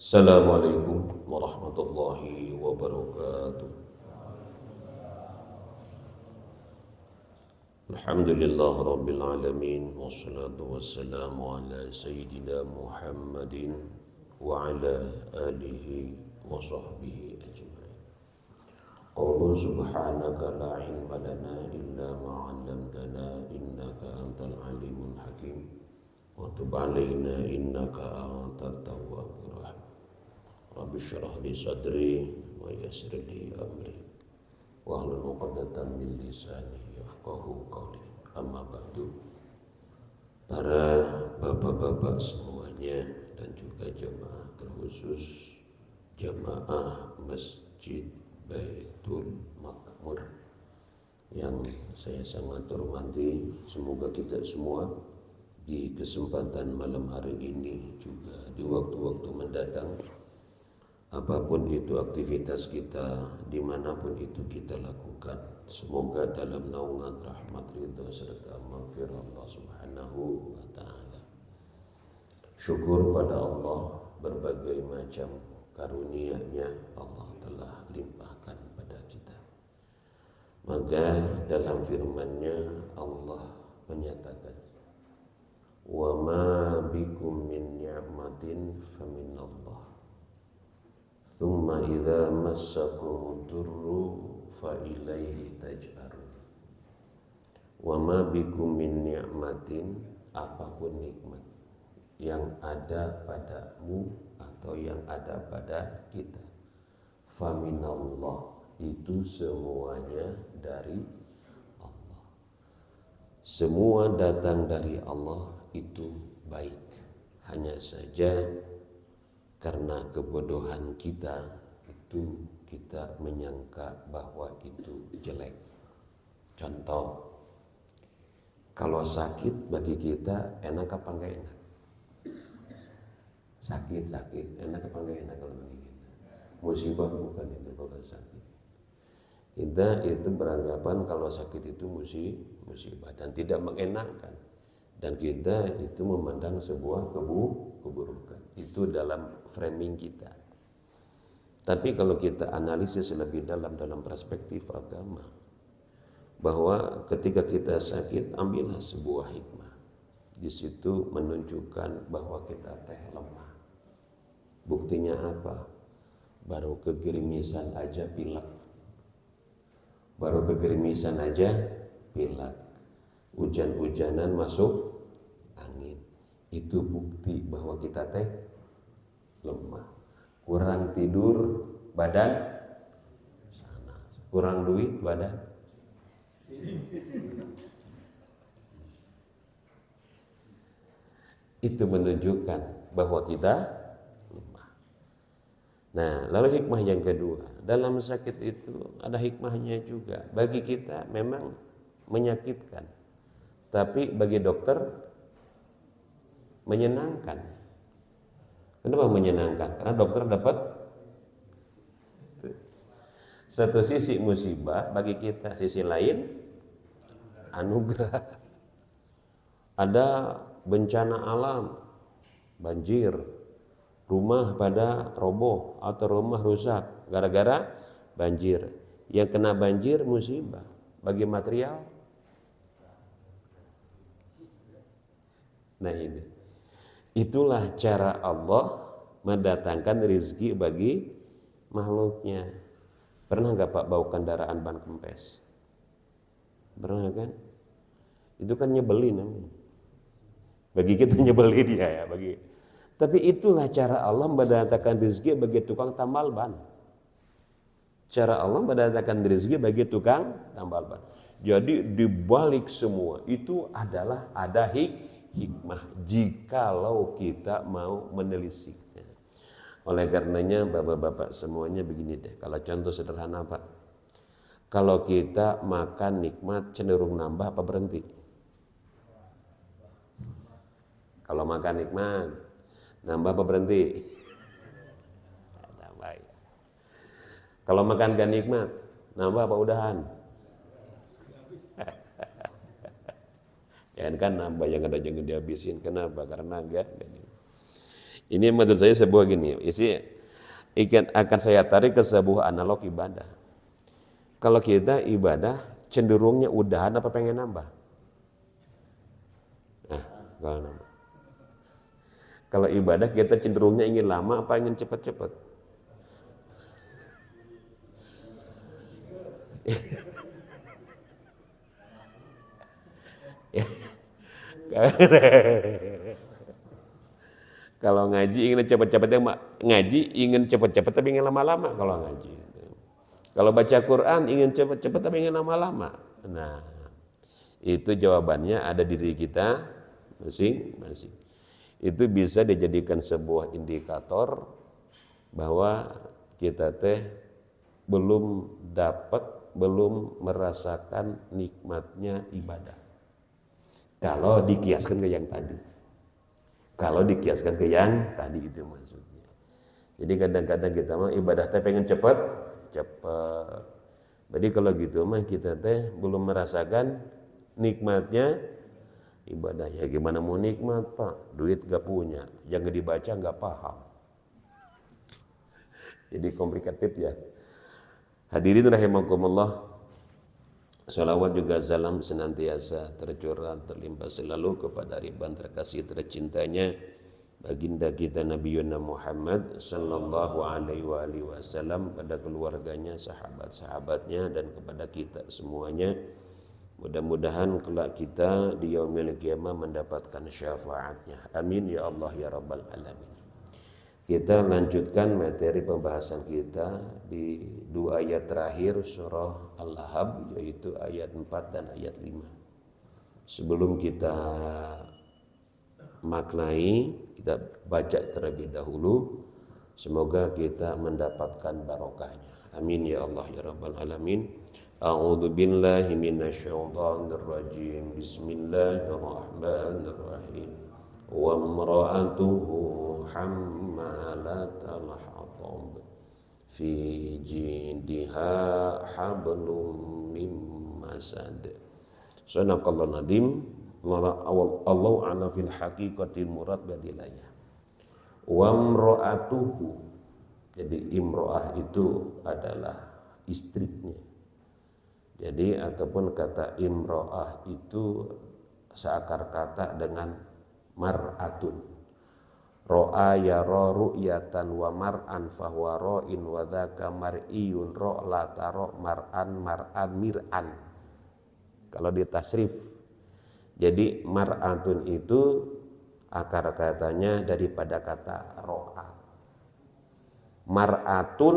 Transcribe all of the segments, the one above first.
Assalamualaikum warahmatullahi wabarakatuh. Alhamdulillah rabbil alamin wassalatu wassalamu ala sayyidina Muhammadin wa ala alihi wa sahbihi ajma'in. Qul subhanaka la ilma lana illa ma 'allamtana innaka antal alimul hakim wa tub 'alaina innaka antat tawwabur rahim. Rabbi syrah li sadri wa yassir li amri wahlul 'uqdatam min lisani yafqahu qawli. Amma ba'du. Para bapak-bapak semuanya dan juga jamaah terkhusus jamaah Masjid Baitul Makmur yang saya sangat hormati, semoga kita semua di kesempatan malam hari ini juga di waktu-waktu mendatang, apapun itu aktivitas kita, dimanapun itu kita lakukan, semoga dalam naungan rahmat ridha serta maghfirah Allah subhanahu wa ta'ala. Syukur pada Allah, berbagai macam karunia-Nya Allah telah limpahkan pada kita. Maka dalam firman-Nya Allah menyatakan, wa ma bikum min ni'matin faminallah thumma idza massakum durru fa ilaihi taj'arun. Wa ma bikum min ni'matin, apapun nikmat yang ada padamu atau yang ada pada kita, faminallah, itu semuanya dari Allah. Semua datang dari Allah itu baik. Hanya saja karena kebodohan kita itu kita menyangka bahwa itu jelek. Contoh, kalau sakit bagi kita enak apa enggak enak? Sakit enak apa enggak enak kalau bagi kita? Musibah bukan itu kalau sakit. Kita itu beranggapan kalau sakit itu musibah dan tidak mengenakan, dan kita itu memandang sebuah keburukan. Itu dalam framing kita. Tapi kalau kita analisis lebih dalam perspektif agama, bahwa ketika kita sakit, ambillah sebuah hikmah. Di situ menunjukkan bahwa kita lemah. Buktinya apa? Baru kegerimisan aja pilek. Baru kegerimisan aja pilek. Hujan-hujanan masuk angin. Itu bukti bahwa kita lemah. Kurang tidur badan sana. Kurang duit badan. Itu menunjukkan bahwa kita lemah. Nah, lalu hikmah yang kedua, dalam sakit itu ada hikmahnya juga. Bagi kita memang menyakitkan, tapi bagi dokter menyenangkan. Kenapa menyenangkan? Karena dokter dapat satu sisi musibah, bagi kita sisi lain anugerah. Ada bencana alam, banjir, rumah pada roboh atau rumah rusak gara-gara banjir. Yang kena banjir musibah, bagi material. Nah ini, itulah cara Allah mendatangkan rezeki bagi makhluknya. Pernah nggak Pak bau kendaraan ban kempes? Pernah kan? Itu kan nyebelin namanya. Bagi kita nyebelin dia ya, bagi. Tapi itulah cara Allah mendatangkan rezeki bagi tukang tambal ban. Cara Allah mendatangkan rezeki bagi tukang tambal ban. Jadi dibalik semua itu adalah ada hikmah jikalau kita mau menelisiknya. Oleh karenanya bapak-bapak semuanya begini deh. Kalau contoh sederhana Pak, kalau kita makan nikmat cenderung nambah apa berhenti? Kalau makan nikmat nambah apa berhenti? Nambah ya. Kalau makan gak nikmat nambah apa udahan? Jangan kan nambah, yang ada jangan dihabisin. Kenapa? Karena enggak. Ini menurut saya sebuah gini, akan saya tarik ke sebuah analog ibadah. Kalau kita ibadah cenderungnya udahan apa pengen nambah? Nah, kalau nambah. Kalau ibadah kita cenderungnya ingin lama apa ingin cepat-cepat? Kalau ngaji ingin cepet-cepet, ngaji ingin cepet-cepet tapi ingin lama-lama kalau ngaji. Kalau baca Quran ingin cepet-cepet tapi ingin lama-lama. Nah, itu jawabannya ada di diri kita masing-masing. Itu bisa dijadikan sebuah indikator bahwa kita belum merasakan nikmatnya ibadah. Kalau dikiaskan ke yang tadi. Kalau dikiaskan ke yang tadi itu maksudnya. Jadi kadang-kadang kita mah ibadah pengen cepat. Jadi kalau gitu mah kita belum merasakan nikmatnya ibadah. Ya gimana mau nikmat Pak? Duit gak punya, yang dibaca gak paham. Jadi komplikatif ya. Hadirin rahimakumullah. Salawat juga salam senantiasa tercurah terlimpah selalu kepada Ridwan terkasih tercintanya baginda kita Nabi Muhammad sallallahu alaihi wasallam, pada keluarganya, sahabat-sahabatnya dan kepada kita semuanya. Mudah-mudahan kelak kita di yaumil qiyamah mendapatkan syafaatnya. Amin ya Allah ya rabbal alamin. Kita lanjutkan materi pembahasan kita di 2 ayat terakhir surah Al-Lahab, yaitu ayat 4 dan ayat 5. Sebelum kita maknai, kita baca terlebih dahulu. Semoga kita mendapatkan barokahnya. Amin ya Allah ya rabbal alamin. A'udzu billahi minasyaitonir rajim. Bismillahirrahmanirrahim. Wa imra'atuhu hammalatal hatab fi jidha hablum mim masad. Sadaqallahu nadim. Allah ala fil haqiqatil murad badilaya. Wa imra'atuhu, jadi imro'ah itu adalah istrinya. Jadi ataupun kata imro'ah itu seakar kata dengan mar'atun. Ro'a yara ru'yatan wa mar'an fahuwa ra'in wa dhaka mar'iyun ro'la taro mar'an mir'an. Kalau di tasrif, jadi mar'atun itu akar katanya daripada kata ro'a. Mar'atun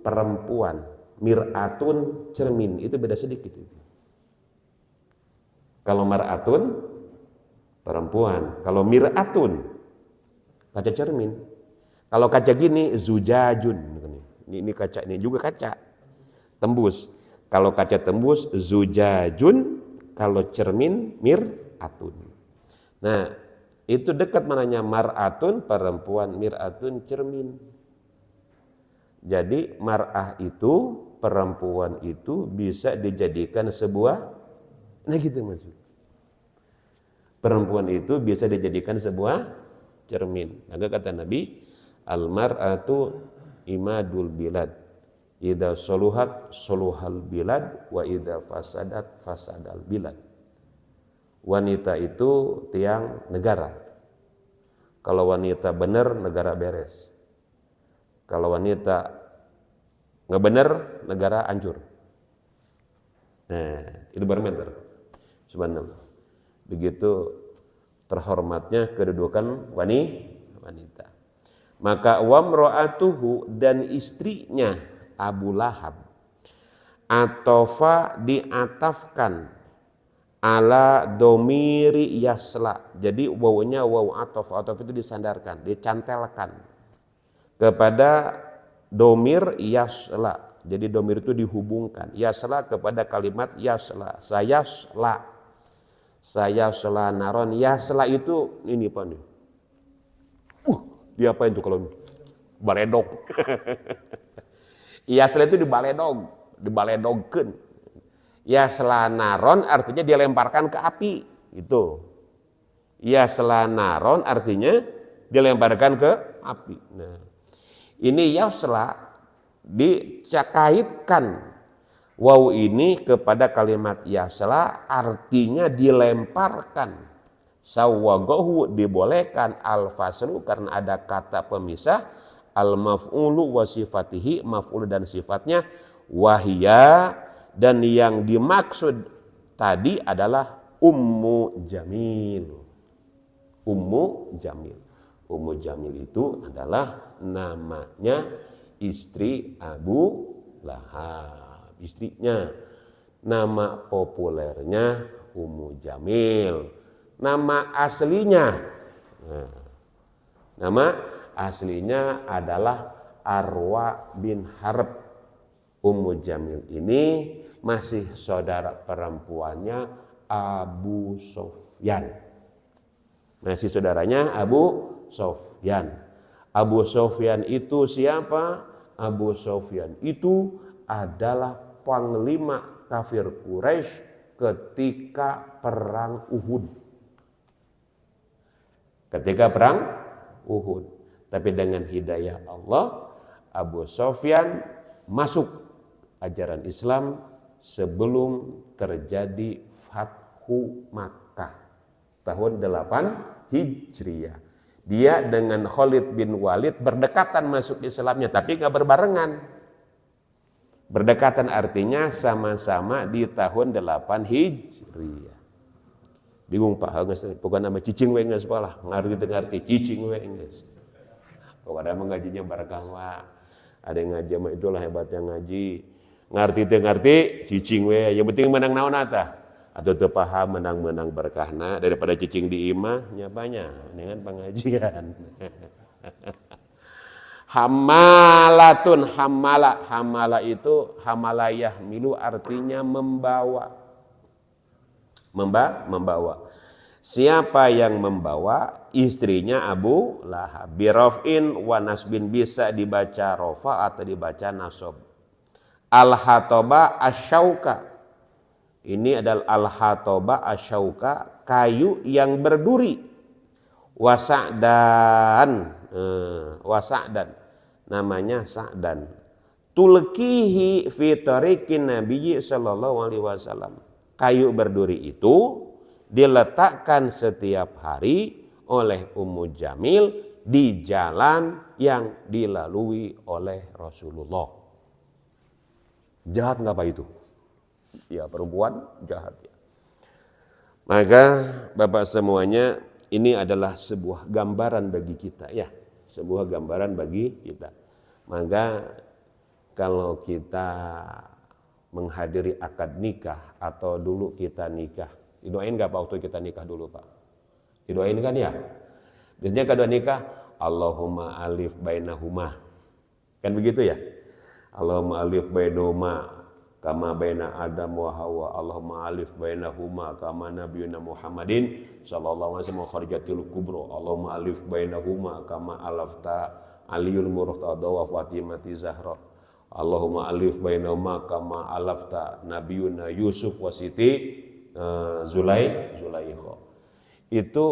perempuan, mir'atun cermin, itu beda sedikit itu. Kalau mar'atun perempuan, kalau mir'atun kaca cermin. Kalau kaca gini zujajun, ini kaca, ini juga kaca tembus. Kalau kaca tembus zujajun, kalau cermin mir'atun. Nah, itu dekat mananya, mar'atun perempuan, mir'atun cermin. Jadi mar'ah itu, perempuan itu bisa dijadikan sebuah, nah gitu maksud. Perempuan itu bisa dijadikan sebuah cermin. Maka kata Nabi, al-mar'atu imadul bilad. Idza soluhat soluhal bilad wa idza fasadat fasadal bilad. Wanita itu tiang negara. Kalau wanita benar, negara beres. Kalau wanita nggak benar, negara hancur. Nah, itu barometer. Subhanallah. Begitu terhormatnya kedudukan wanita. Maka wamro'atuhu, dan istrinya Abu Lahab, atofa diatafkan ala domiri yasla. Jadi wawunya waw atof itu disandarkan, dicantelkan kepada domir yasla. Jadi domir itu dihubungkan yasla kepada kalimat yasla. Saya naron. Yasla itu ini Pak nih. Dia apa itu kalau baledog. Yasla itu dibaledogkeun. Yasla naron artinya dia lemparkan ke api, itu. Yasla naron artinya dilemparkan ke api. Nah, ini yasla dikaitkan waw ini kepada kalimat yasla, artinya dilemparkan. Sawwagahu dibolehkan, al-faslu karena ada kata pemisah, al-maf'ulu wa sifatihi, maf'ul dan sifatnya, wahya dan yang dimaksud tadi adalah Ummu Jamil. Ummu Jamil. Ummu Jamil itu adalah namanya istri Abu Lahab, istrinya. Nama populernya Ummu Jamil. Nama aslinya, nama aslinya adalah Arwa bin Harb. Ummu Jamil ini masih saudara perempuannya Abu Sofyan. Masih saudaranya Abu Sofyan. Abu Sofyan itu siapa? Abu Sofyan itu adalah panglima kafir Quraisy ketika perang Uhud. Ketika perang Uhud. Tapi dengan hidayah Allah, Abu Sofyan masuk ajaran Islam sebelum terjadi Fathu Makkah tahun 8 Hijriah. Dia dengan Khalid bin Walid berdekatan masuk Islamnya, tapi gak berbarengan. Berdekatan artinya sama-sama di tahun 8 Hijriah. Bingung Pak, bukan nama cicing we nggak sekolah, ngerti cicing we nggak. Pokoknya mengajinya barakah wa, ada yang ngaji sama itulah hebatnya ngaji, ngerti cicing we, yang penting menang naon ata, atau teu paham menang berkahna daripada cicing di imah nyapanya dengan pengajian. Hamalatun, hamala itu hamalayah milu artinya membawa. Membawa. Siapa yang membawa? Istrinya Abu Lahab. Birofin wa nasbin, bisa dibaca rofa atau dibaca nasob. Al-hatoba asyauka. Ini adalah al-hatoba asyauka, kayu yang berduri. Wasa'dan. Namanya Sa'dan. Tulkihi fi tariqin Nabi sallallahu alaihi wasallam. Kayu berduri itu diletakkan setiap hari oleh Ummu Jamil di jalan yang dilalui oleh Rasulullah. Jahat nggak Pak itu? Ya perempuan jahat ya. Maka Bapak semuanya, ini adalah sebuah gambaran bagi kita ya, sebuah gambaran bagi kita. Maka kalau kita menghadiri akad nikah atau dulu kita nikah, didoain gak Pak waktu kita nikah dulu Pak? Didoain kan ya? Biasanya kalau nikah, Allahumma alif bainahuma, kan begitu ya? Allahumma alif bainahuma kama baina Adam wa Hawa, Allahumma alif bainahuma kama nabiyuna Muhammadin sallallahu alaihi wasallam kharijatil kubro, Allahumma alif bainahuma kama alafta Aliyul Murtada wa Fatimati Zahra, Allahumma alif bainahuma kama alafta nabiyuna Yusuf wa Siti Zulaikha. Itu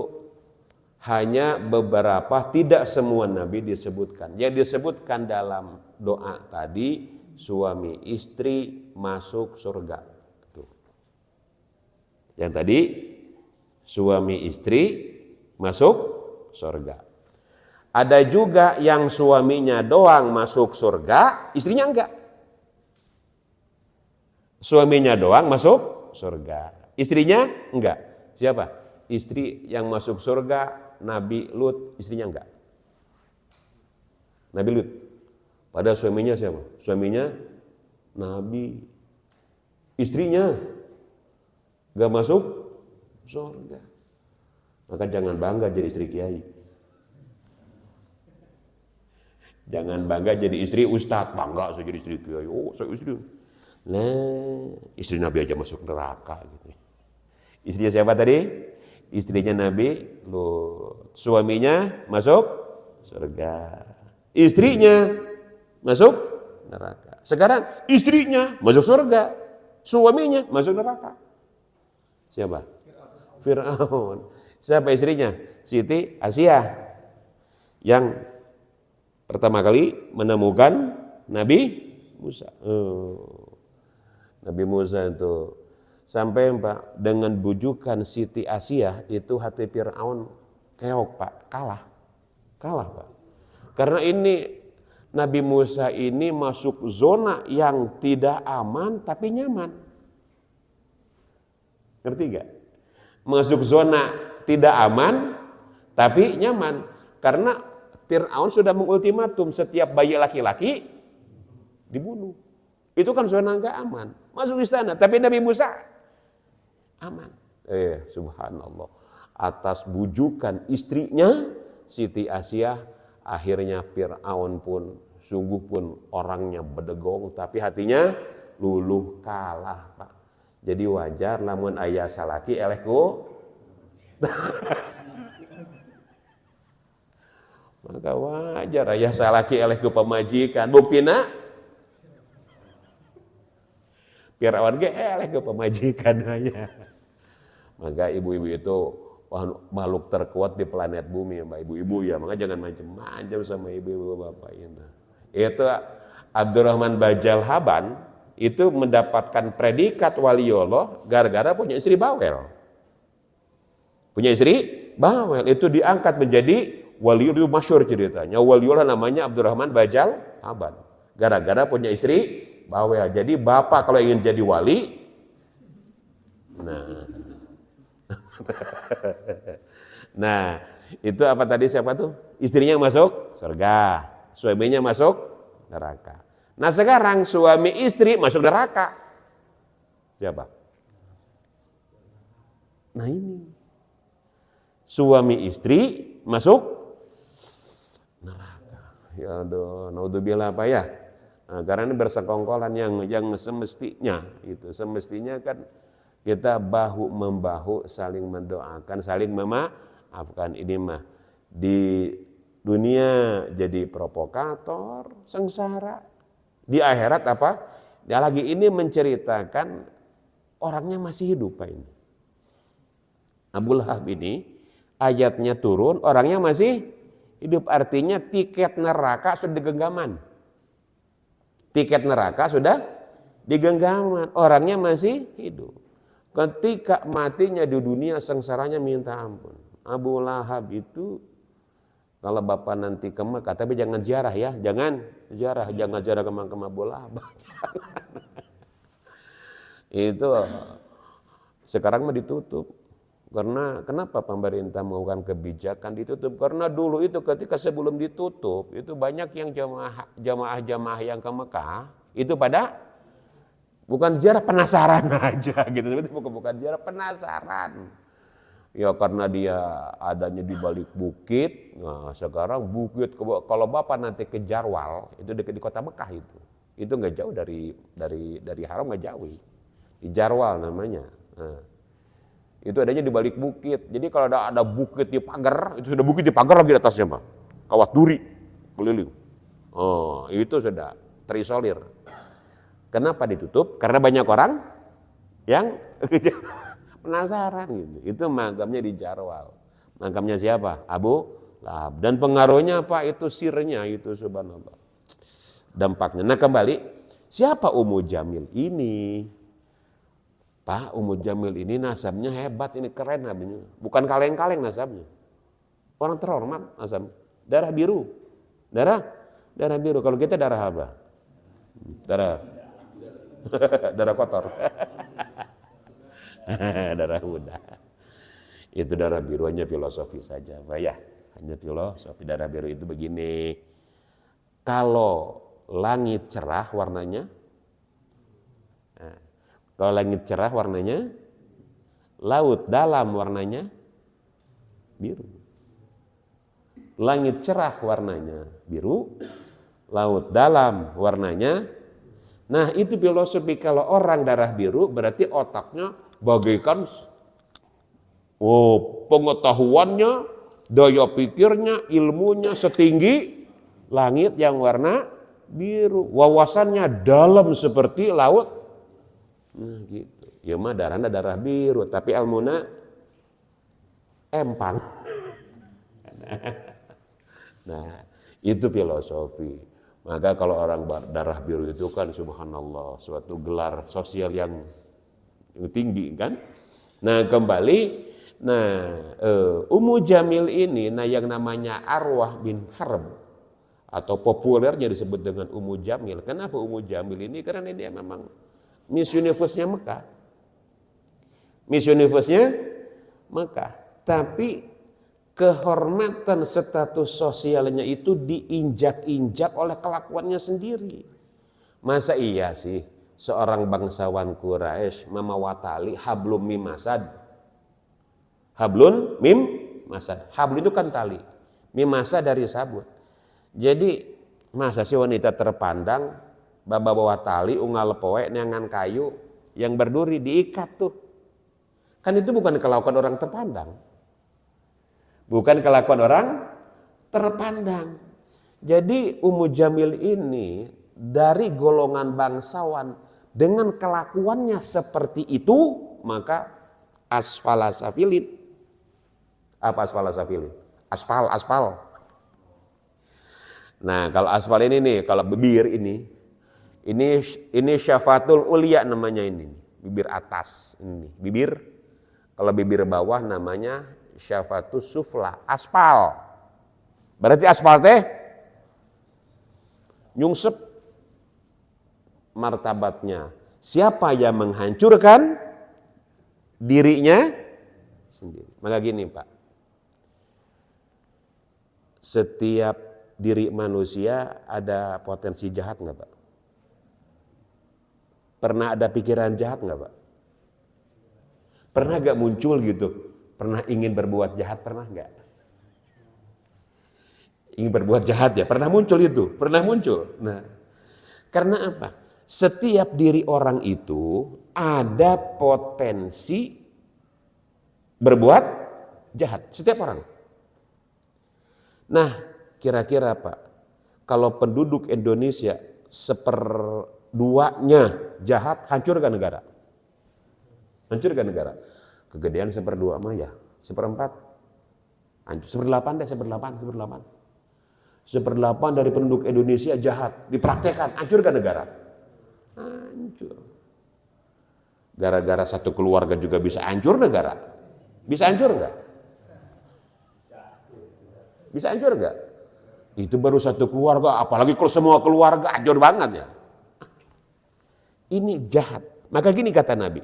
hanya beberapa, tidak semua nabi disebutkan. Yang disebutkan dalam doa tadi, suami istri masuk surga. Tuh. Yang tadi suami istri masuk surga. Ada juga yang suaminya doang masuk surga, istrinya enggak. Suaminya doang masuk surga, istrinya enggak. Siapa? Istri yang masuk surga Nabi Lut, istrinya enggak. Nabi Lut. Pada suaminya siapa? Suaminya Nabi. Istrinya enggak masuk surga. Maka jangan bangga jadi istri kiai. Jangan bangga jadi istri ustadz, bangga saya jadi istri kiai. Oh, saya istri. Nah, istri Nabi aja masuk neraka gitu. Istrinya siapa tadi? Istrinya Nabi Lut. Suaminya masuk surga. Istrinya masuk neraka. Sekarang istrinya masuk surga. Suaminya masuk neraka. Siapa? Fir'aun. Siapa istrinya? Siti Asia. Yang pertama kali menemukan Nabi Musa. Nabi Musa itu sampai Pak dengan bujukan Siti Asiyah itu hati Fir'aun keok Pak, kalah Pak. Karena ini Nabi Musa ini masuk zona yang tidak aman tapi nyaman. Ngerti gak? Masuk zona tidak aman tapi nyaman. Karena Fir'aun sudah mengultimatum setiap bayi laki-laki dibunuh. Itu kan zona nggak aman. Masuk istana, tapi Nabi Musa aman. Subhanallah. Atas bujukan istrinya Siti Asiyah, akhirnya Fir'aun pun sungguh pun orangnya bedegong, tapi hatinya luluh kalah Pak. Jadi wajar lamun ayah salaki elehku. Maka wajar ayah salaki elehku pemajikan. Buktina Fir'aun ge eleh ke pemajikan aja. Maka ibu-ibu itu makhluk terkuat di planet bumi, Mbak ibu-ibu ya. Maka jangan macam-macam sama ibu-ibu bapak itu. Itu Abdurrahman Bajal Haban itu mendapatkan predikat waliullah gara-gara punya istri bawel. Punya istri bawel itu diangkat menjadi waliullah, masyhur ceritanya. Waliullah namanya Abdurrahman Bajal Haban. Gara-gara punya istri bawel. Jadi bapak kalau ingin jadi wali, nah itu apa tadi siapa tuh? Istrinya masuk surga, suaminya masuk neraka. Nah sekarang suami istri masuk neraka. Siapa? Nah ini suami istri masuk neraka. Ya aduh, naudzubillah apa ya? Nah, karena ini bersekongkolan yang semestinya itu. Semestinya kan kita bahu membahu saling mendoakan, saling memaafkan. Ini mah di dunia jadi provokator, sengsara. Di akhirat apa? Dia lagi ini menceritakan orangnya masih hidup Pak ini. Abu Lahab ini ayatnya turun, orangnya masih hidup, artinya tiket neraka sudah digenggaman. Tiket neraka sudah digenggaman, orangnya masih hidup. Ketika matinya di dunia sengsaranya minta ampun. Abu Lahab itu kalau Bapak nanti ke Mekah, tapi jangan ziarah ya, jangan ziarah ke makam Abu Lahab. Itu sekarang mah ditutup. Karena kenapa pemerintah melakukan kebijakan ditutup? Karena dulu itu ketika sebelum ditutup itu banyak yang jamaah yang ke Mekah itu pada bukan ziarah, penasaran aja gitu. Bukan ziarah, penasaran. Ya karena dia adanya di balik bukit. Nah sekarang bukit kalau Bapak nanti ke Jarwal itu dekat di kota Mekah itu nggak jauh dari Haram, nggak jauh. Di Jarwal namanya. Nah, itu adanya di balik bukit. Jadi kalau ada bukit di pagar, itu sudah bukit di pagar lagi di atasnya Pak. Kawat duri keliling. Oh itu sudah terisolir. Kenapa ditutup? Karena banyak orang yang penasaran gitu. Itu makamnya di Jarwal. Makamnya siapa? Abu Lahab. Dan pengaruhnya apa? Itu sirnya itu subhanallah. Dampaknya. Nah kembali, siapa Ummu Jamil ini? Pak, Ummu Jamil ini nasabnya hebat, ini keren namanya. Bukan kaleng-kaleng nasabnya. Orang terhormat nasabnya. Darah biru. Darah biru. Kalau kita darah apa? Darah kotor. Darah muda. Itu darah biru hanya filosofi saja, Pak ya. Hanya filosofi. Darah biru itu begini. Kalau langit cerah warnanya, kalau langit cerah warnanya, laut dalam warnanya biru. Langit cerah warnanya biru, laut dalam warnanya. Nah itu filosofi, kalau orang darah biru berarti otaknya bagaikan pengetahuannya, daya pikirnya, ilmunya setinggi langit yang warna biru. Wawasannya dalam seperti laut. Nah gitu. Ya mah darah biru, tapi ilmuna empang. Nah Itu filosofi. Maka kalau orang darah biru itu kan subhanallah, suatu gelar sosial yang tinggi kan. Nah kembali, Ummu Jamil ini, yang namanya Arwah bin Harb atau populernya disebut dengan Ummu Jamil. Kenapa Ummu Jamil ini? Karena dia memang Miss Universe-nya Mekah. Miss Universe-nya Mekah. Tapi kehormatan status sosialnya itu diinjak-injak oleh kelakuannya sendiri. Masa iya sih seorang bangsawan Quraisy memawatali hablum mim masad. Hablun mim masad. Habl itu kan tali. Mim masad dari sabut. Jadi masa sih wanita terpandang bawa tali unggal poe neangan kayu yang berduri diikat tuh. Kan itu bukan kelakuan orang terpandang. Bukan kelakuan orang terpandang. Jadi Ummu Jamil ini dari golongan bangsawan dengan kelakuannya seperti itu, maka asfala safilin. Apa asfala safilin? Aspal. Nah, kalau aspal ini nih, kalau bibir ini syafatul ulia namanya ini. Bibir atas ini, bibir. Kalau bibir bawah namanya syafatus sufla, aspal. Berarti aspal teh nyungsep martabatnya. Siapa yang menghancurkan dirinya sendiri. Maka gini Pak, setiap diri manusia ada potensi jahat nggak Pak? Pernah ada pikiran jahat nggak Pak? Pernah gak muncul gitu? Pernah ingin berbuat jahat, pernah nggak? Ingin berbuat jahat ya, pernah muncul itu, pernah muncul. Nah, karena apa? Setiap diri orang itu ada potensi berbuat jahat, setiap orang. Nah, kira-kira Pak, kalau penduduk Indonesia 1/2-nya jahat, hancurkan negara. Hancurkan negara. Kegedean 1/2 mah ya, 1/4. Hancur 1/8 deh, 1/8. 1/8 dari penduduk Indonesia jahat, dipraktekkan, hancurkan negara. Hancur. Gara-gara satu keluarga juga bisa hancur negara. Bisa hancur enggak? Bisa hancur enggak? Itu baru satu keluarga, apalagi kalau semua keluarga hancur banget ya. Ini jahat. Maka gini kata Nabi,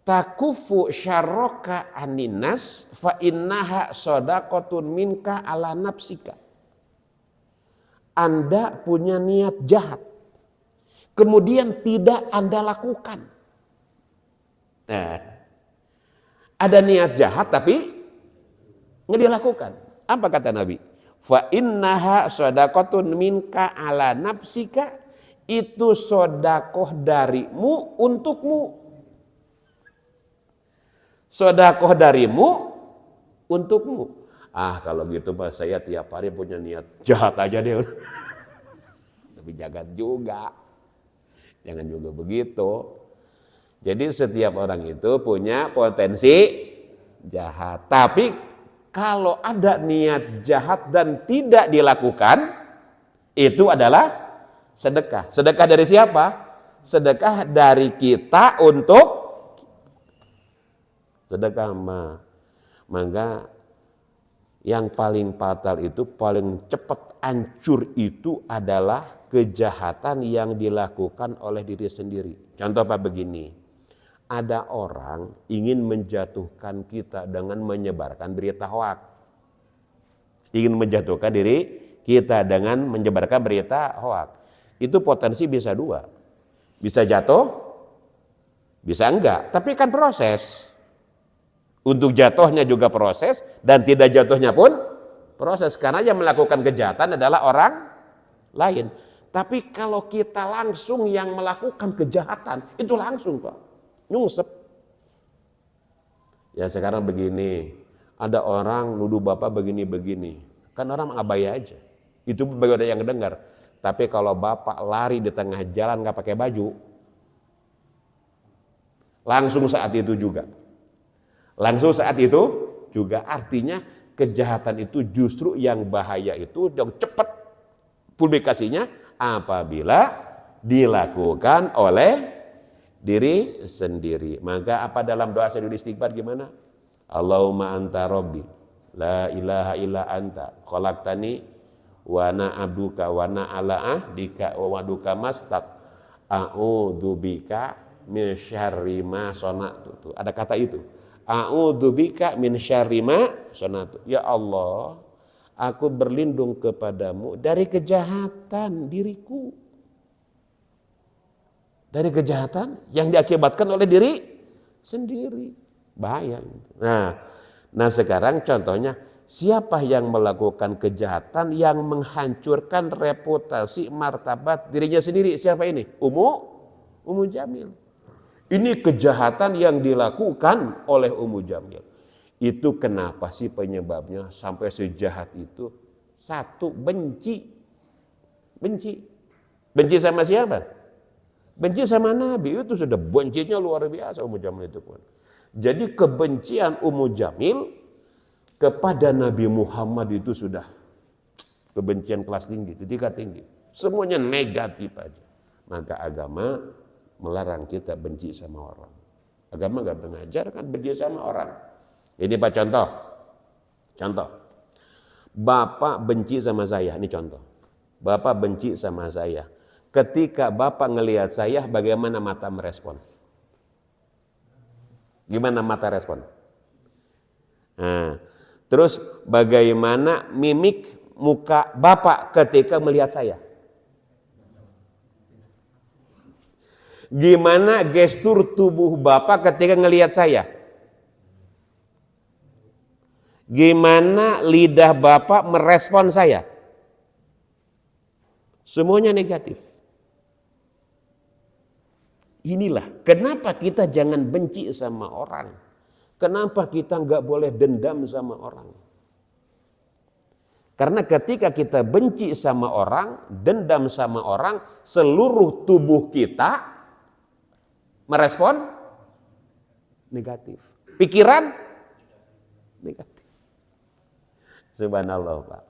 takufu syarroka aninas fa innaha sodakotun minka ala nafsika. Anda punya niat jahat, kemudian tidak Anda lakukan. Nah, ada niat jahat tapi nggak dilakukan. Apa kata Nabi? Fa innaha sodakotun minka ala nafsika. Itu sodakoh darimu untukmu. Sodakoh darimu untukmu. Kalau gitu Pak, saya tiap hari punya niat jahat aja deh. Tapi jangan juga. Jangan juga begitu. Jadi setiap orang itu punya potensi jahat. Tapi kalau ada niat jahat dan tidak dilakukan, itu adalah sedekah. Sedekah dari siapa? Sedekah dari kita untuk sedekah. Maka yang paling fatal itu, paling cepat hancur itu adalah kejahatan yang dilakukan oleh diri sendiri. Contoh Pak begini, ada orang ingin menjatuhkan kita dengan menyebarkan berita hoak. Ingin menjatuhkan diri kita dengan menyebarkan berita hoak. Itu potensi bisa dua. Bisa jatuh, bisa enggak. Tapi kan proses. Untuk jatuhnya juga proses, dan tidak jatuhnya pun proses. Karena yang melakukan kejahatan adalah orang lain. Tapi kalau kita langsung yang melakukan kejahatan, itu langsung Pak, nyungsep. Ya sekarang begini, ada orang nuduh Bapak begini-begini. Kan orang abai aja. Itu bagi orang yang dengar. Tapi kalau Bapak lari di tengah jalan gak pakai baju, langsung saat itu juga. Langsung saat itu juga artinya kejahatan itu justru yang bahaya itu yang cepat publikasinya apabila dilakukan oleh diri sendiri. Maka apa dalam doa sujud istighfar gimana? Allahumma anta rabbi la ilaha illa anta khalaqtani wa ana abduka wa ana ala ahdika wa waduka mastaq a'udzubika min syarri ma sana'tu. Ada kata itu. A'udzubika min syarri ma sana'tu. Ya Allah, aku berlindung kepadamu dari kejahatan diriku. Dari kejahatan yang diakibatkan oleh diri sendiri. Bahaya. Nah sekarang contohnya, siapa yang melakukan kejahatan yang menghancurkan reputasi martabat dirinya sendiri? Siapa ini? Ummu Jamil. Ini kejahatan yang dilakukan oleh Ummu Jamil. Itu kenapa sih penyebabnya sampai sejahat itu? Satu, benci. Benci sama siapa? Benci sama Nabi. Itu sudah bencinya luar biasa Ummu Jamil itu. Jadi kebencian Ummu Jamil kepada Nabi Muhammad itu sudah kebencian kelas tinggi, tingkat tinggi. Semuanya negatif aja. Maka agama melarang kita benci sama orang. Agama gak mengajarkan benci sama orang. Ini Pak contoh. Bapak benci sama saya, ini contoh. Bapak benci sama saya. Ketika Bapak ngelihat saya, bagaimana mata merespon? Gimana mata respon? Nah, terus bagaimana mimik muka Bapak ketika melihat saya? Gimana gestur tubuh Bapak ketika ngelihat saya? Gimana lidah Bapak merespon saya? Semuanya negatif. Inilah kenapa kita jangan benci sama orang. Kenapa kita nggak boleh dendam sama orang. Karena ketika kita benci sama orang, dendam sama orang, seluruh tubuh kita merespon negatif. Pikiran negatif. Subhanallah Pak.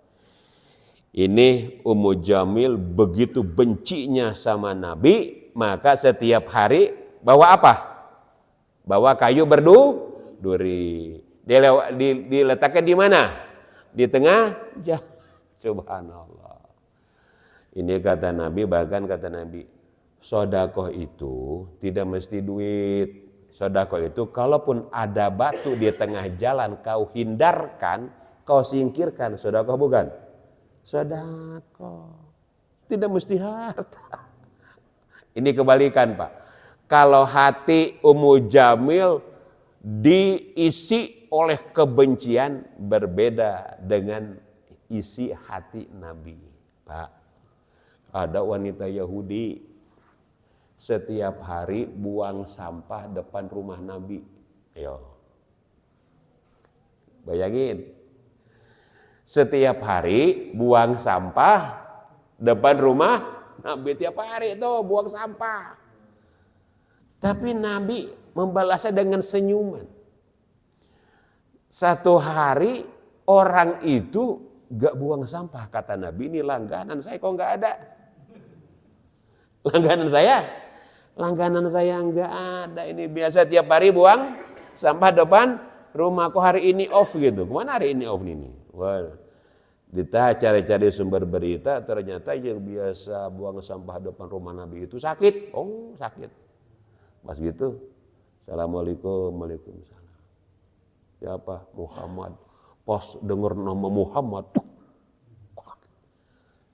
Ini Ummu Jamil begitu bencinya sama Nabi, maka setiap hari bawa apa? Bawa kayu berduri. Diletakkan di mana? Di tengah jalan. Subhanallah. Ini kata Nabi, bahkan kata Nabi, sedekah itu tidak mesti duit. Sedekah itu kalaupun ada batu di tengah jalan kau hindarkan, kau singkirkan, sedekah bukan? Sedekah. Tidak mesti harta. Ini kebalikan Pak. Kalau hati Ummu Jamil diisi oleh kebencian, berbeda dengan isi hati Nabi. Pak, ada wanita Yahudi setiap hari buang sampah depan rumah Nabi. Ayo. Bayangin. Setiap hari buang sampah depan rumah Nabi, tiap hari itu buang sampah. Tapi Nabi membalasnya dengan senyuman. Satu hari orang itu gak buang sampah. Kata Nabi, ini langganan saya kok gak ada. Langganan saya gak ada. Ini biasa tiap hari buang sampah depan rumahku, hari ini off gitu. Kemana hari ini off ini? Wah, kita cari-cari sumber berita, ternyata yang biasa buang sampah depan rumah Nabi itu sakit. Oh, sakit. Pas gitu, Assalamualaikum, Waalaikumsalam. Siapa? Muhammad. Pas dengar nama Muhammad,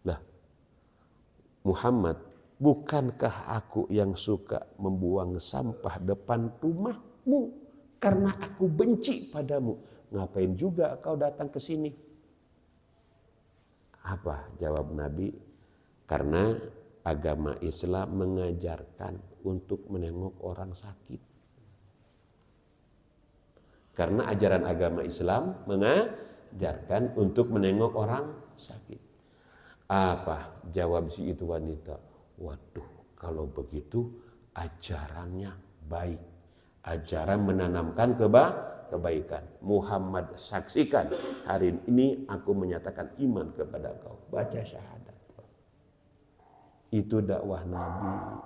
lah, Muhammad, bukankah aku yang suka membuang sampah depan rumahmu? Karena aku benci padamu. Ngapain juga kau datang ke sini? Apa jawab Nabi? Karena agama Islam mengajarkan untuk menengok orang sakit. Karena ajaran agama Islam mengajarkan untuk menengok orang sakit. Apa jawab si itu wanita? Waduh, kalau begitu ajarannya baik. Ajaran menanamkan kebaikan. Muhammad, saksikan hari ini aku menyatakan iman kepada kau. Baca syahadat. Itu dakwah Nabi.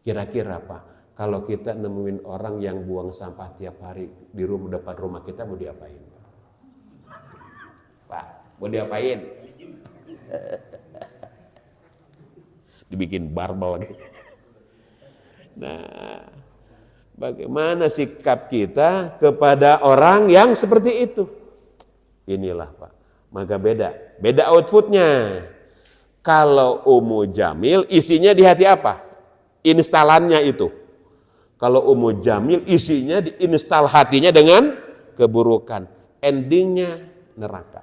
Kira-kira Pak, kalau kita nemuin orang yang buang sampah tiap hari di depan rumah kita, mau diapain? Pak, mau diapain? Dibikin barbel lagi. Nah, bagaimana sikap kita kepada orang yang seperti itu? Inilah Pak, maka beda outputnya. Kalau Ummu Jamil isinya di hati apa? Instalannya itu. Kalau Ummu Jamil isinya diinstal hatinya dengan keburukan. Endingnya neraka.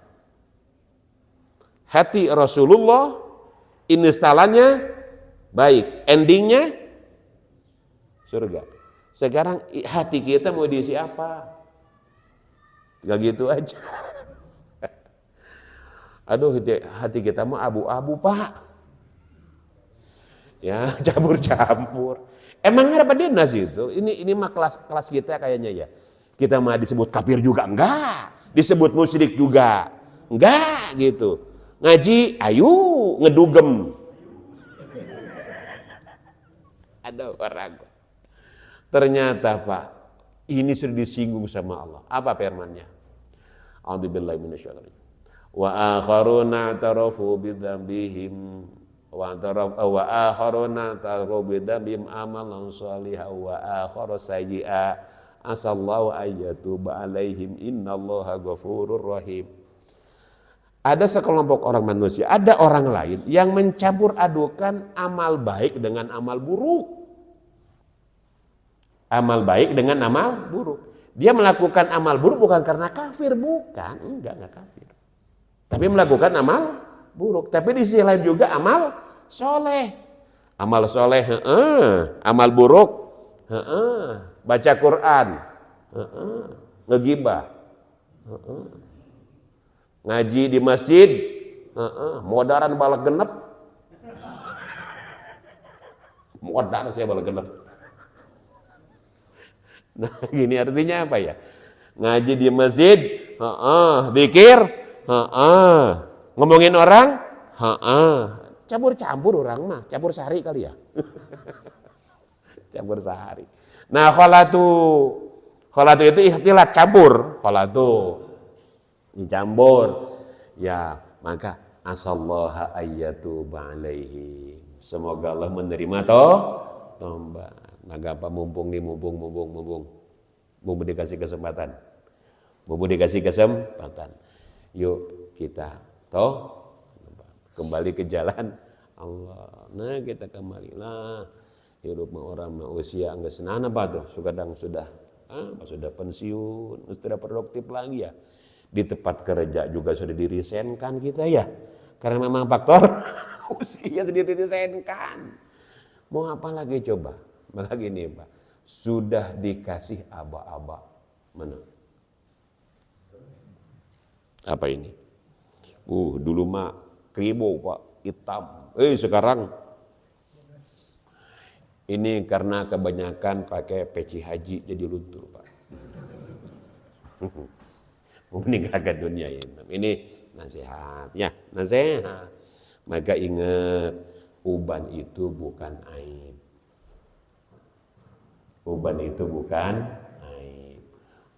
Hati Rasulullah instalannya baik. Endingnya surga. Sekarang hati kita mau diisi apa? Gak gitu aja. Aduh, hati kita mah abu-abu Pak. Ya, campur-campur. Emang ada dinas itu? Ini mah kelas kita kayaknya ya. Kita mah disebut kafir juga enggak, disebut musyrik juga enggak gitu. Ngaji, ayo ngedugem. Ada orang. Ternyata Pak, ini sudah disinggung sama Allah. Apa firman-Nya? A'udzubillahi minasyaitonir rajim. Wa akharuna tarafu bidzambihim wa akharuna tarafu bidzambihim amalan shalihan wa akhar sayyi'a asallahu ayyatuba alaihim innallaha ghafurur rahim. Ada sekelompok orang manusia, ada orang lain yang mencampur adukan amal baik dengan amal buruk. Amal baik dengan amal buruk. Dia melakukan amal buruk bukan karena kafir, bukan, enggak kafir. Tapi melakukan amal buruk. Tapi di sisi lain juga amal soleh. Amal soleh, amal buruk, baca Quran, ngegibah, ngaji di masjid, modaran balak genep. Modar saya balak genep. Nah, gini artinya apa ya? Ngaji di masjid, zikir, ngomongin orang, campur-campur orang mah, campur sari kali ya. Campur sari. Nah, kholatu itu ikhtilat, campur, kholatu. Campur. Ya, maka asallaha ayyatuba alaihim. Semoga Allah menerima tobat. Maka apa mumpung dikasih kesempatan. Yuk kita kembali ke jalan Allah. Nah, kita kembalilah hidup orang usia enggak senana apa tuh. Kadang sudah pensiun, sudah produktif lagi ya. Di tempat kerja juga sudah dirisenkan kita ya. Karena memang faktor usia sudah dirisenkan. Mau apa lagi coba? Lagi nih Pak, sudah dikasih aba-aba. Mana? Apa ini? Dulu mah kribo Pak, hitam. Sekarang ini karena kebanyakan pakai peci haji jadi luntur Pak. Meninggalkan dunia ini. Ini nasihat ya, nasihat. Maka ingat, uban itu bukan aib. Uban itu bukan aib.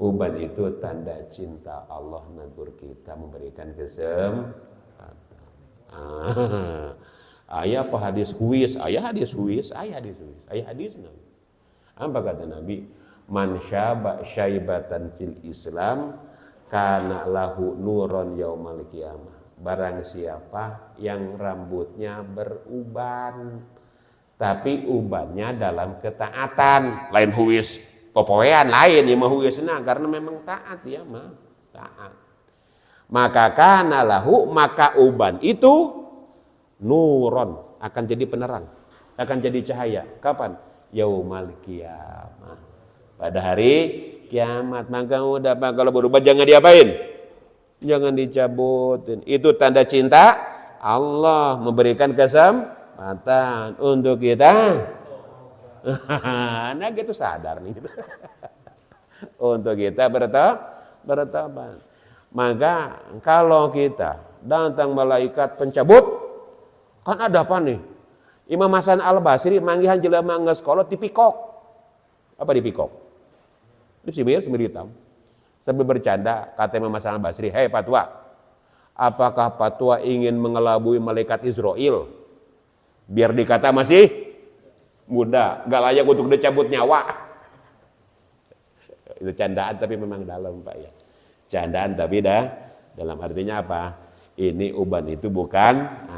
Uban itu tanda cinta Allah nagur kita memberikan kesempatan. Ayah apa hadis huwis? Ayah hadis huwis. Ayah hadis Nabi. Apa kata Nabi? Man syaba syaibatan fil Islam kana lahu nuron yaumal qiyamah. Barang siapa yang rambutnya beruban, tapi ubannya dalam ketaatan, lain huwis popoean lain ya mah huwisna karena memang taat ya mah taat. Maka kana lahu, maka uban itu nuron, akan jadi penerang, akan jadi cahaya. Kapan? Yaumal qiyamah, pada hari kiamat. Maka udah Pak, kalau berubah jangan diapain? Jangan dicabutin. Itu tanda cinta Allah memberikan kesempatan untuk kita. Nah gitu sadar nih. untuk kita bertobat. Maka kalau kita datang malaikat pencabut, kan ada apa nih? Imam Hasan Al-Basri manggihan jelema geus kolot dipikok. Apa dipikok? Dicibir semir hitam. Sambil bercanda kata Imam Hasan Al-Basri, "Hei Patwa, apakah Patwa ingin mengelabui malaikat Israel? Biar dikata masih muda, gak layak untuk dicabut nyawa." Itu candaan tapi memang dalam, Pak ya. Candaan tapi dalam artinya apa? Ini uban itu bukan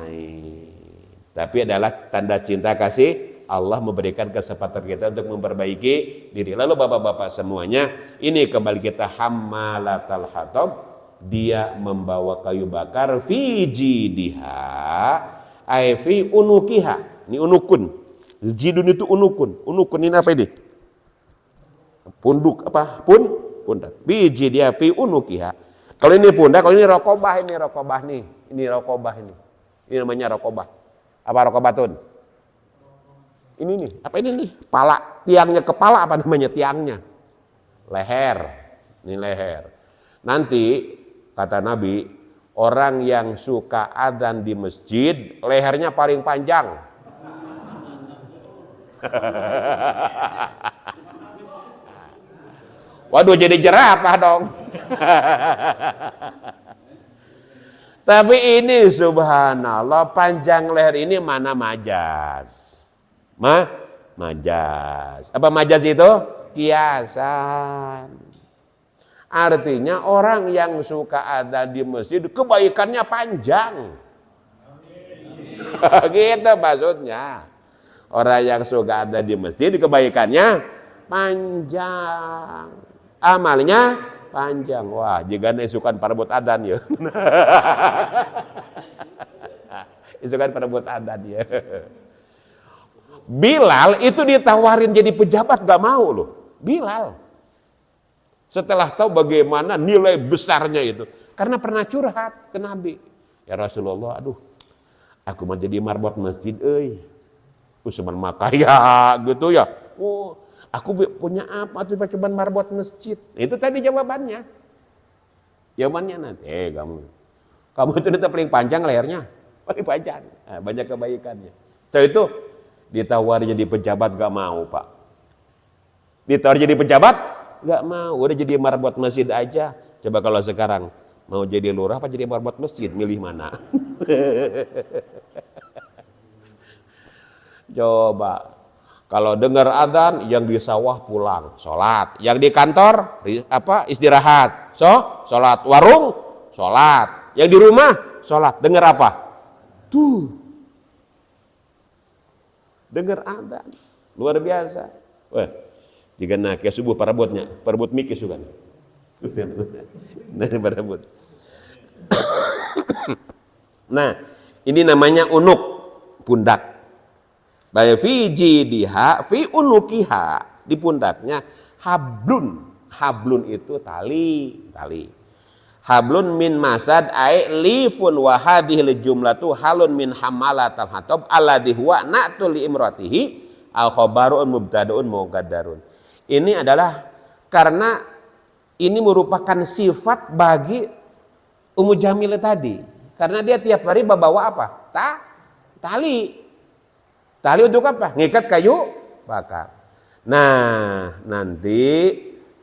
aib. Tapi adalah tanda cinta kasih Allah memberikan kesempatan kita untuk memperbaiki diri. Lalu bapak-bapak semuanya, ini kembali kita hammalatal hatab, dia membawa kayu bakar fi jidiha ay fi unukiha. Ini unukun. Jidun itu unukun. Unukun ini apa ini? Punduk apa? Pundak. Biji dia fi unukiha. Kalau ini pundak, kalau ini rokobah nih. Ini rokobah ini. Ini namanya rokobah. Apa rokobatun? Ini nih. Apa ini nih? Pala, tiangnya kepala apa namanya tiangnya? Leher. Ini leher. Nanti kata Nabi, orang yang suka adzan di masjid, lehernya paling panjang. Waduh, jadi jerapah dong. Tapi ini subhanallah, panjang leher ini mana majas? Majas. Apa majas itu? Kiasan. Artinya orang yang suka ada di masjid, kebaikannya panjang. Gitu maksudnya. Orang yang suka ada di masjid, kebaikannya panjang. Amalnya panjang. Wah, jika isukan parebut adan ya. Isukan parebut adan ya. Bilal itu ditawarin jadi pejabat gak mau loh. Bilal. Setelah tahu bagaimana nilai besarnya itu. Karena pernah curhat ke Nabi. Ya Rasulullah, aduh, aku mau jadi marbot masjid, Usman makaya gitu ya. Oh, aku punya apa tuh cuma marbot masjid. Itu tadi jawabannya. Jawabannya nanti, kamu itu tetap paling panjang lehernya, paling panjang. Nah, banyak kebaikannya. Setelah itu ditawari jadi pejabat gak mau, Pak. Ditawari jadi pejabat gak mau, udah jadi marbot masjid aja. Coba kalau sekarang mau jadi lurah apa jadi marbot masjid, milih mana? Coba kalau dengar adzan, yang di sawah pulang sholat, yang di kantor istirahat, sholat, warung sholat, yang di rumah sholat. Dengar apa? Tuh, dengar adzan, luar biasa. Wah, jika nak ya subuh parabut mikis juga. Nah, ini namanya unuk, pundak. Fi jidiha fi unukiha, di pundaknya hablun itu tali. Hablun min masad ay lifun wa hadhil jumlatu halun min hamalatal hatab alladhi huwa na'tul li imratihi al khabarun mubtadaun muqaddarun. Ini adalah karena ini merupakan sifat bagi Ummu Jamilah tadi, karena dia tiap hari bawa apa? Tali. Tali untuk apa? Ngikat kayu bakar. Nah, nanti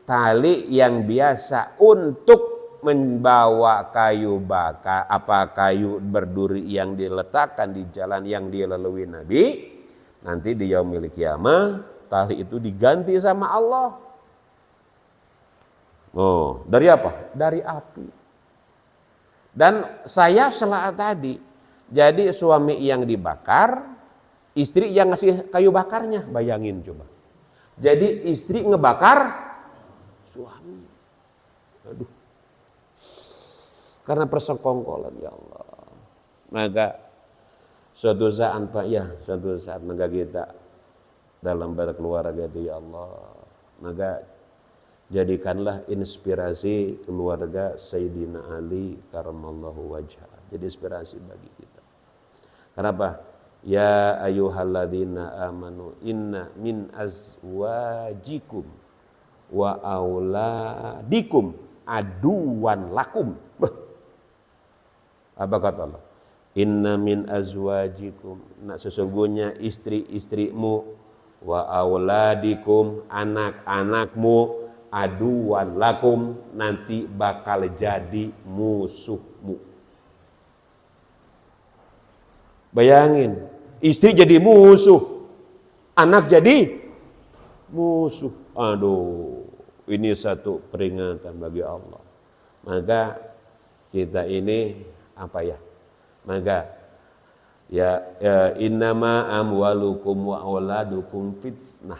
tali yang biasa untuk membawa kayu bakar, kayu berduri yang diletakkan di jalan yang dilalui Nabi, nanti di yaumil qiyamah tali itu diganti sama Allah. Oh, dari apa? Dari api. Dan saya salah tadi. Jadi suami yang dibakar, istri yang ngasih kayu bakarnya, bayangin coba. Jadi istri ngebakar suami. Aduh. Karena persekongkolan, ya Allah. Maka suatu saat maka kita dalam berkeluarga itu, ya Allah, maka jadikanlah inspirasi keluarga Sayyidina Ali karamallahu wajhah. Jadi inspirasi bagi kita. Kenapa? Ya ayyuhalladzina amanu inna min azwajikum wa auladikum aduwan lakum. Apa kata Allah? Inna min azwajikum, nak sesungguhnya istri-istrimu, wa auladikum, anak-anakmu, aduwan lakum, nanti bakal jadi musuhmu. Bayangin, istri jadi musuh, anak jadi musuh. Aduh, ini satu peringatan bagi Allah. Maka kita ini apa ya? Maka ya innama amwalukum wa auladukum fitnah,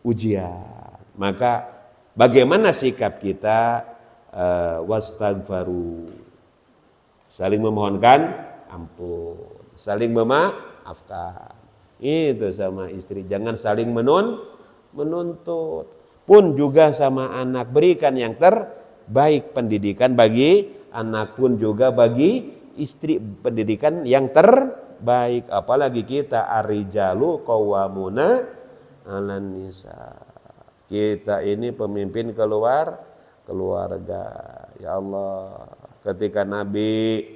ujian. Maka bagaimana sikap kita? Wastaghfaru, saling memohonkan ampun, saling memaafkan. Itu sama istri, jangan saling menuntut. Pun juga sama anak, berikan yang terbaik pendidikan bagi anak, pun juga bagi istri pendidikan yang terbaik. Apalagi kita ar-rijalu qawwamuna 'alan nisa. Kita ini pemimpin keluarga. Ya Allah, ketika Nabi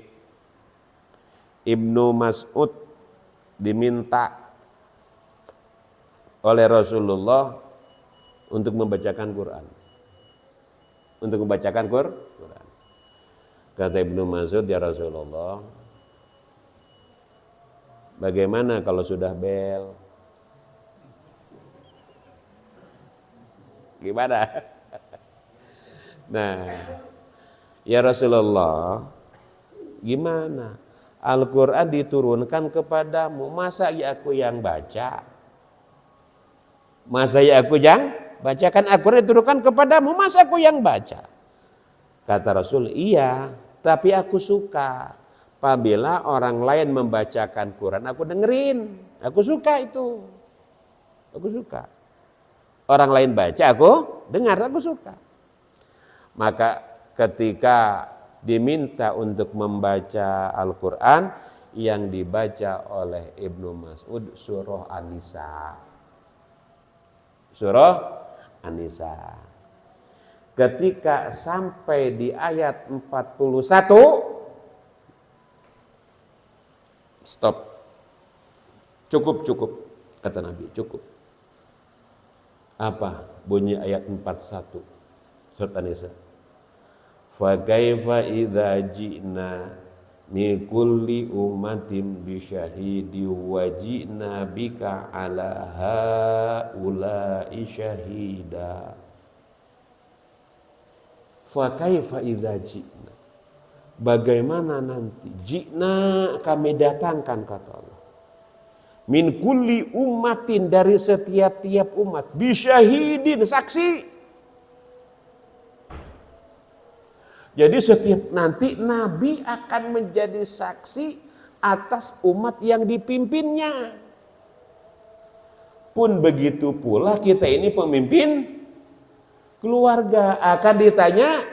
Ibnu Mas'ud diminta oleh Rasulullah untuk membacakan Quran. Untuk membacakan Quran. Kata Ibnu Mas'ud, ya Rasulullah, bagaimana kalau sudah bel? Gimana? Nah, ya Rasulullah, gimana? Al-Quran diturunkan kepadamu, masa ya aku yang baca? Masa ya aku yang bacakan? Al-Quran diturunkan kepadamu, masa aku yang baca? Kata Rasul, iya, tapi aku suka apabila orang lain membacakan Quran, aku dengerin. Aku suka itu. Aku suka. Orang lain baca, aku dengar, aku suka. Maka ketika diminta untuk membaca Al-Quran, yang dibaca oleh Ibnu Mas'ud surah An-Nisa. Surah An-Nisa. Ketika sampai di ayat 41, stop. Cukup, kata Nabi, cukup. Apa bunyi ayat 41 surat An-Nisa? Fa kaifa idza ji'na min kulli ummatin bi syahidi wa ji'na bika ala haula'i syahida. Fa kaifa idza ji'na, bagaimana nanti? Ji'na, kami datangkan, kata Allah, min kulli ummatin, dari setiap-tiap umat, bisyahidin, saksi. Jadi setiap nanti Nabi akan menjadi saksi atas umat yang dipimpinnya. Pun begitu pula kita ini pemimpin keluarga, akan ditanya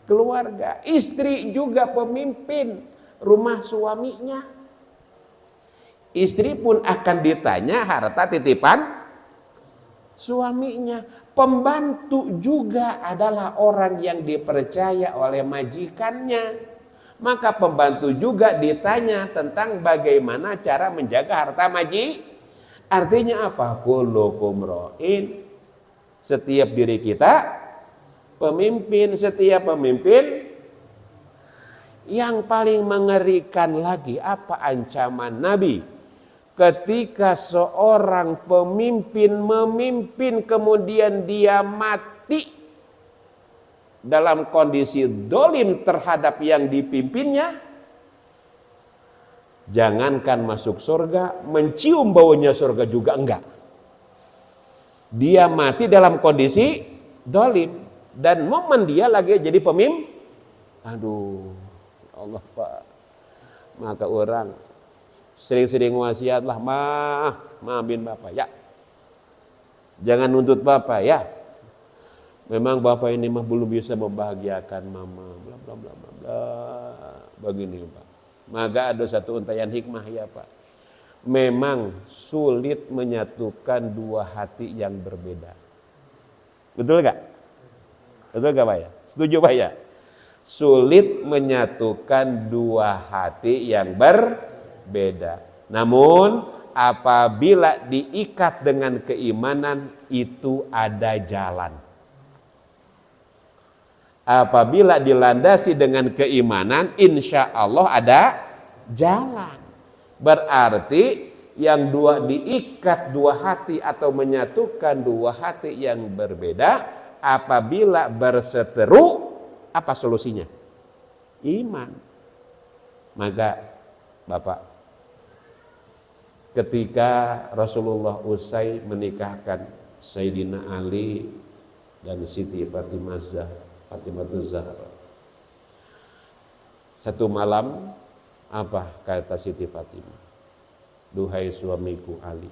keluarga. Istri juga pemimpin rumah suaminya. Istri pun akan ditanya harta titipan suaminya. Pembantu juga adalah orang yang dipercaya oleh majikannya. Maka pembantu juga ditanya tentang bagaimana cara menjaga harta Artinya apa? Kullukum ra'in. Setiap diri kita pemimpin, setiap pemimpin. Yang paling mengerikan lagi, apa ancaman Nabi ketika seorang pemimpin memimpin kemudian dia mati dalam kondisi dolim terhadap yang dipimpinnya? Jangankan masuk surga, mencium baunya surga juga enggak. Dia mati dalam kondisi dolim, dan momen dia lagi jadi pemimpin. Aduh, Allah Pak. Maka orang sering-sering wasiatlah, maafin Bapak ya. Jangan nuntut Bapak ya. Memang Bapak ini mah belum bisa membahagiakan Mama, bla bla bla bla bla. Begini Pak. Maka ada satu untayan hikmah ya Pak. Memang sulit menyatukan dua hati yang berbeda. Betul nggak? Betul nggak Pak ya? Setuju Pak ya? Sulit menyatukan dua hati yang berbeda. Namun apabila diikat dengan keimanan itu ada jalan. Apabila dilandasi dengan keimanan, insya Allah ada jalan. Berarti yang diikat dua hati atau menyatukan dua hati yang berbeda, apabila berseteru, apa solusinya? Iman. Maka Bapak, ketika Rasulullah usai menikahkan Sayyidina Ali dan Siti Fatimah Zahra, satu malam apa kata Siti Fatimah? Duhai suamiku Ali,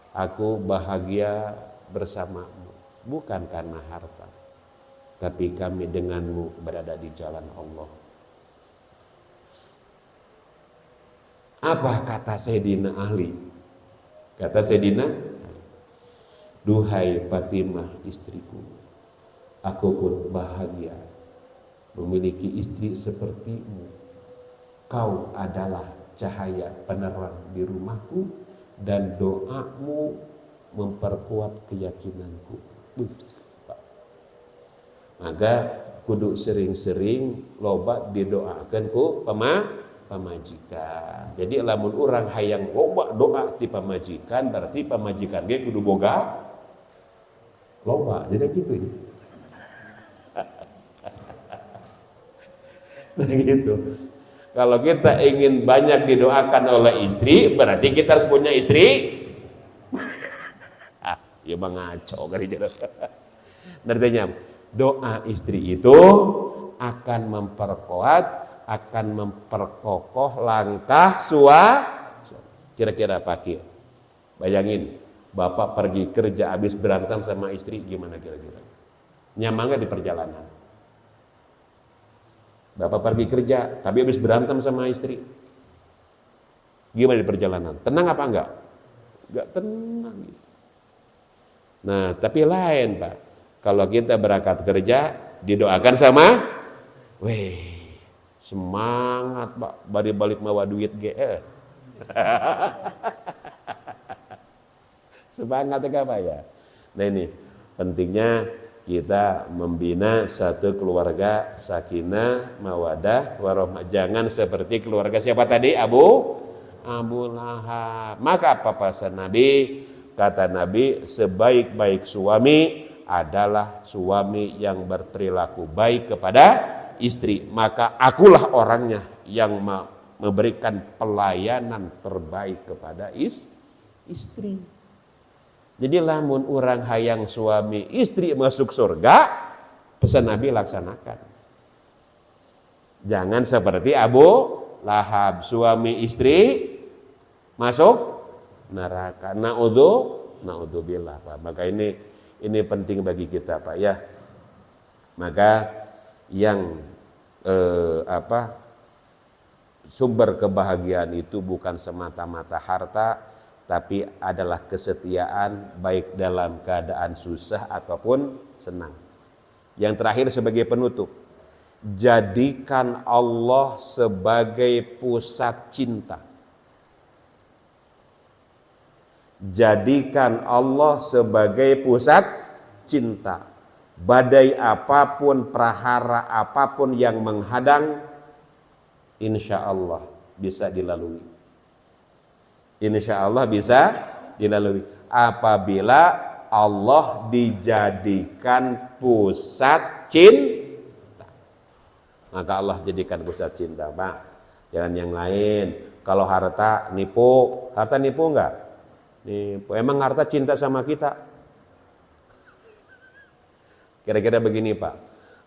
aku bahagia bersamamu bukan karena harta, tapi kami denganmu berada di jalan Allah. Apa kata Sayyidina Ali? Kata Sayyidina Ali, duhai Fatimah istriku, aku pun bahagia memiliki istri sepertimu. Kau adalah cahaya penerang di rumahku dan doamu memperkuat keyakinanku. Maka kudu sering-sering loba didoakan ku pamajikan. Jadi lamun urang hayang loba doa ti pamajikan, berarti pamajikan ge kudu boga loba. Jadi gitu ya. Nah gitu. Kalau kita ingin banyak didoakan oleh istri, berarti kita harus punya istri. Ya bang ngaco kali jadi. Artinya doa istri itu akan memperkuat, akan memperkokoh langkah kira-kira Pak Kil. Bayangin, Bapak pergi kerja habis berantem sama istri, gimana kira-kira? Nyaman gak di perjalanan? Bapak pergi kerja, tapi habis berantem sama istri. Gimana di perjalanan? Tenang apa enggak? Enggak tenang. Nah, tapi lain Pak. Kalau kita berangkat kerja, didoakan sama, semangat Pak, balik mawa duit ge. Semangat enggak Pak ya? Nah ini, pentingnya kita membina satu keluarga sakinah, mawadah, warahmah. Jangan seperti keluarga siapa tadi? Abu Lahab. Maka apa pesan Nabi? Kata Nabi, sebaik-baik suami adalah suami yang berperilaku baik kepada istri. Maka akulah orangnya yang memberikan pelayanan terbaik kepada istri. Jadi lamun orang hayang suami istri masuk surga, pesan Nabi laksanakan. Jangan seperti Abu Lahab, suami istri masuk neraka. Naudzubillah Pak. Maka ini penting bagi kita Pak ya. Maka yang sumber kebahagiaan itu bukan semata-mata harta, tapi adalah kesetiaan baik dalam keadaan susah ataupun senang. Yang terakhir sebagai penutup, jadikan Allah sebagai pusat cinta. Jadikan Allah sebagai pusat cinta. Badai apapun, prahara apapun yang menghadang, insya Allah bisa dilalui. Insya Allah bisa dilalui apabila Allah dijadikan pusat cinta. Maka Allah jadikan pusat cinta Pak. Jangan yang lain. Kalau harta nipu enggak? Nipu. Emang harta cinta sama kita? Kira-kira begini Pak.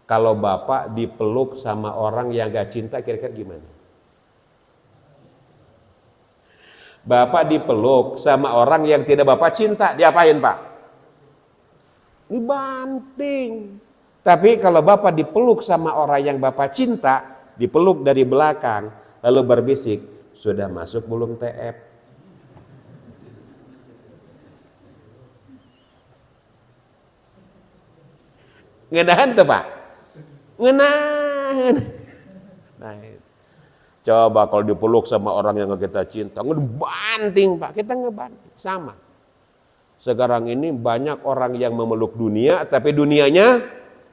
Kalau Bapak dipeluk sama orang yang gak cinta, kira-kira gimana? Bapak dipeluk sama orang yang tidak Bapak cinta, diapain Pak? Dibanting. Tapi kalau Bapak dipeluk sama orang yang Bapak cinta, dipeluk dari belakang, lalu berbisik, sudah masuk belum TF? Ngenahan tuh Pak. Ngenahan. Nah, coba kalau dipeluk sama orang yang kita cinta, ngebanting Pak, kita ngebanting, sama. Sekarang ini banyak orang yang memeluk dunia, tapi dunianya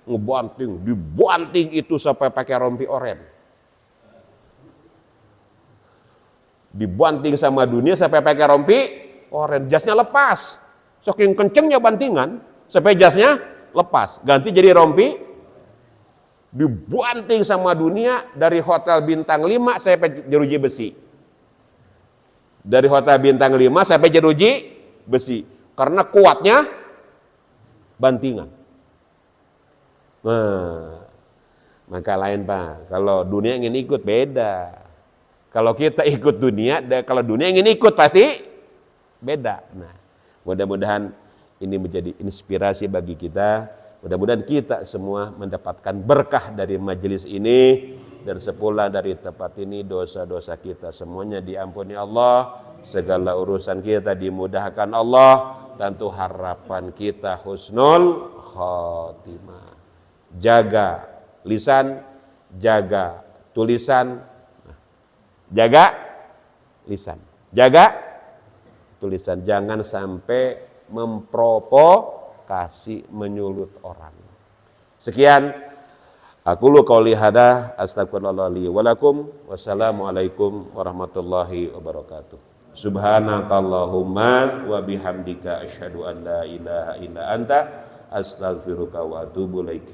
ngebanting, dibanting itu sampai pakai rompi oren. Dibanting sama dunia sampai pakai rompi oren, jasnya lepas. Saking kencengnya bantingan, sampai jasnya lepas, ganti jadi rompi. Dibanting sama dunia dari hotel bintang 5 sampai jeruji besi. Dari hotel bintang 5 sampai jeruji besi. Karena kuatnya bantingan. Nah, maka lain Pak. Kalau dunia ingin ikut beda. Kalau kita ikut dunia, kalau dunia ingin ikut pasti beda. Nah, mudah-mudahan ini menjadi inspirasi bagi kita. Mudah-mudahan kita semua mendapatkan berkah dari majelis ini, dan sepulang dari tempat ini dosa-dosa kita semuanya diampuni Allah, segala urusan kita dimudahkan Allah, tentu harapan kita husnul khotimah. Jaga lisan, jaga tulisan, jaga lisan, jaga tulisan, jangan sampai memprovokasi, menyulut orang. Sekian, aqulu qouli hadza, astagfirullah li wa lakum, wassalamualaikum warahmatullahi wabarakatuh. Subhanakallahumma wa bihamdika asyhadu an la ilaha illa anta astaghfiruka wa atubu ilaik.